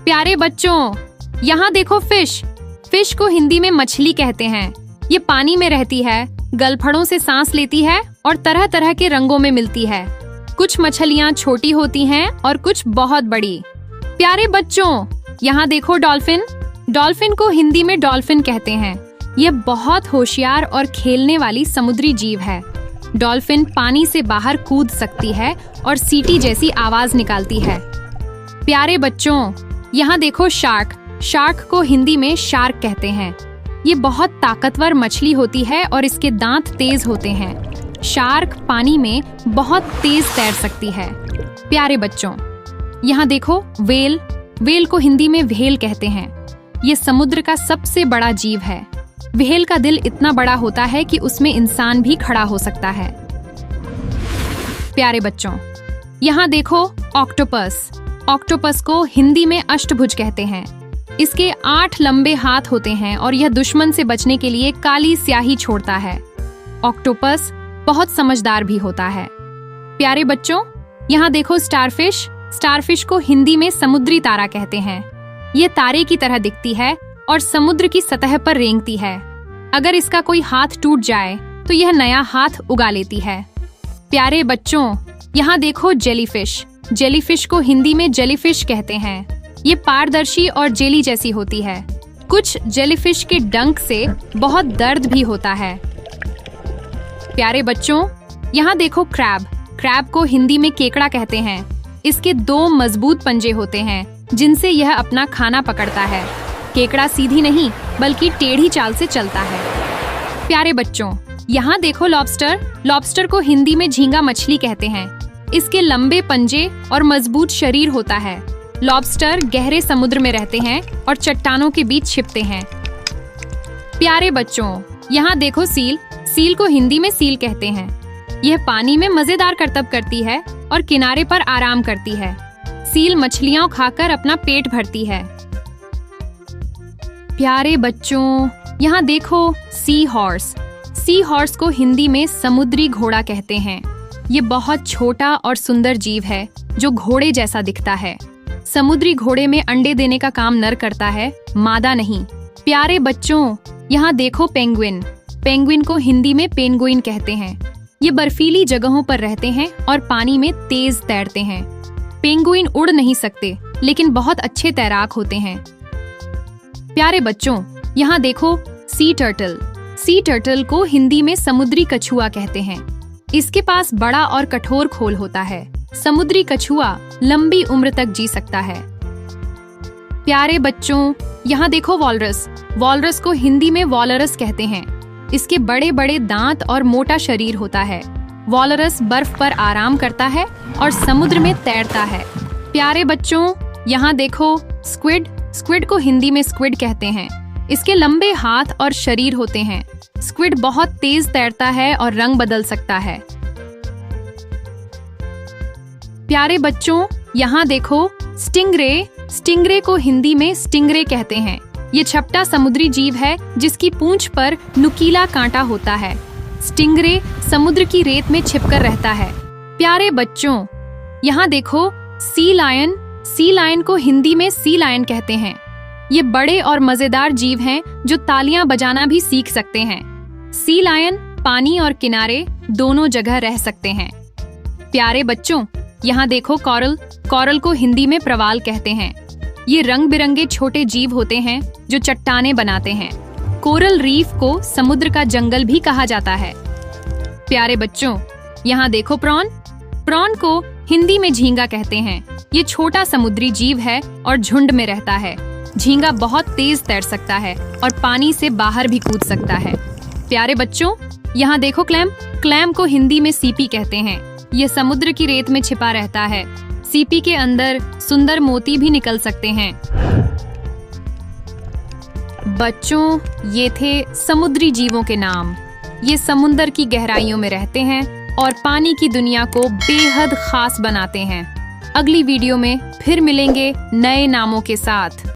प्यारे बच्चों, यहाँ देखो फिश। फिश को हिंदी में मछली कहते हैं। ये पानी में रहती है, गलफड़ों से सांस लेती है और तरह तरह के रंगों में मिलती है। कुछ मछलियाँ छोटी होती हैं और कुछ बहुत बड़ी। प्यारे बच्चों, यहाँ देखो डॉल्फिन। डॉल्फिन को हिंदी में डॉल्फिन कहते हैं। ये बहुत होशियार और खेलने वाली समुद्री जीव है। डॉल्फिन पानी से बाहर कूद सकती है और सीटी जैसी आवाज निकालती है। प्यारे बच्चों, यहाँ देखो शार्क। शार्क को हिंदी में शार्क कहते हैं। ये बहुत ताकतवर मछली होती है और इसके दांत तेज होते हैं। शार्क पानी में बहुत तेज तैर सकती है। प्यारे बच्चों, यहाँ देखो व्हेल। व्हेल को हिंदी में व्हेल कहते हैं। ये समुद्र का सबसे बड़ा जीव है। व्हेल का दिल इतना बड़ा होता है कि उसमें इंसान भी खड़ा हो सकता है। प्यारे बच्चों, यहाँ देखो ऑक्टोपस। ऑक्टोपस को हिंदी में अष्टभुज कहते हैं। इसके 8 लंबे हाथ होते हैं और यह दुश्मन से बचने के लिए काली स्याही छोड़ता है। ऑक्टोपस बहुत समझदार भी होता है। प्यारे बच्चों, यहाँ देखो स्टारफिश। स्टारफिश को हिंदी में समुद्री तारा कहते हैं। ये तारे की तरह दिखती है और समुद्र की सतह पर रेंगती है। अगर इसका कोई हाथ टूट जाए तो यह नया हाथ उगा लेती है। प्यारे बच्चों, यहाँ देखो जेलीफिश। जेलीफिश को हिंदी में जेलीफिश कहते हैं। ये पारदर्शी और जेली जैसी होती है। कुछ जेलीफिश के डंक से बहुत दर्द भी होता है। प्यारे बच्चों, यहाँ देखो क्रैब। क्रैब को हिंदी में केकड़ा कहते हैं। इसके 2 मजबूत पंजे होते हैं जिनसे यह अपना खाना पकड़ता है। केकड़ा सीधी नहीं बल्कि टेढ़ी चाल से चलता है। प्यारे बच्चों, यहाँ देखो लॉबस्टर। लॉबस्टर को हिंदी में झींगा मछली कहते हैं। इसके लंबे पंजे और मजबूत शरीर होता है। लॉबस्टर गहरे समुद्र में रहते हैं और चट्टानों के बीच छिपते हैं। प्यारे बच्चों, यहाँ देखो सील। सील को हिंदी में सील कहते हैं। यह पानी में मजेदार करतब करती है और किनारे पर आराम करती है। सील मछलियां खाकर अपना पेट भरती है। प्यारे बच्चों, यहाँ देखो सी हॉर्स। सी हॉर्स को हिंदी में समुद्री घोड़ा कहते हैं। ये बहुत छोटा और सुंदर जीव है जो घोड़े जैसा दिखता है। समुद्री घोड़े में अंडे देने का काम नर करता है, मादा नहीं। प्यारे बच्चों, यहाँ देखो पेंगुइन। पेंगुइन को हिंदी में पेंगुइन कहते हैं। ये बर्फीली जगहों पर रहते हैं और पानी में तेज तैरते हैं। पेंगुइन उड़ नहीं सकते लेकिन बहुत अच्छे तैराक होते हैं। प्यारे बच्चों, यहाँ देखो सी टर्टल। सी टर्टल को हिंदी में समुद्री कछुआ कहते हैं। इसके पास बड़ा और कठोर खोल होता है। समुद्री कछुआ लंबी उम्र तक जी सकता है। प्यारे बच्चों, यहाँ देखो वॉलरस। वॉलरस को हिंदी में वॉलरस कहते हैं। इसके बड़े बड़े दांत और मोटा शरीर होता है। वॉलरस बर्फ पर आराम करता है और समुद्र में तैरता है। प्यारे बच्चों, यहाँ देखो स्क्विड। स्क्विड को हिंदी में स्क्विड कहते हैं। इसके लंबे हाथ और शरीर होते हैं। स्क्विड बहुत तेज तैरता है और रंग बदल सकता है। प्यारे बच्चों, यहाँ देखो स्टिंगरे। स्टिंगरे को हिंदी में स्टिंगरे कहते हैं। ये छपटा समुद्री जीव है जिसकी पूंछ पर नुकीला कांटा होता है। स्टिंगरे समुद्र की रेत में छिपकर रहता है। प्यारे बच्चों, यहाँ देखो सी लायन। सी लायन को हिंदी में सी लायन कहते हैं। ये बड़े और मजेदार जीव हैं जो तालियां बजाना भी सीख सकते हैं। सी लायन पानी और किनारे दोनों जगह रह सकते हैं। प्यारे बच्चों, यहाँ देखो कॉरल। कॉरल को हिंदी में प्रवाल कहते हैं। ये रंग बिरंगे छोटे जीव होते हैं जो चट्टानें बनाते हैं। कोरल रीफ को समुद्र का जंगल भी कहा जाता है। प्यारे बच्चों, यहाँ देखो प्रॉन। प्रॉन को हिंदी में झींगा कहते हैं। ये छोटा समुद्री जीव है और झुंड में रहता है। झींगा बहुत तेज तैर सकता है और पानी से बाहर भी कूद सकता है। प्यारे बच्चों, यहाँ देखो क्लैम। क्लैम को हिंदी में सीपी कहते हैं। ये समुद्र की रेत में छिपा रहता है। सीपी के अंदर सुंदर मोती भी निकल सकते हैं। बच्चों, ये थे समुद्री जीवों के नाम। ये समुद्र की गहराइयों में रहते हैं और पानी की दुनिया को बेहद खास बनाते हैं। अगली वीडियो में फिर मिलेंगे नए नामों के साथ।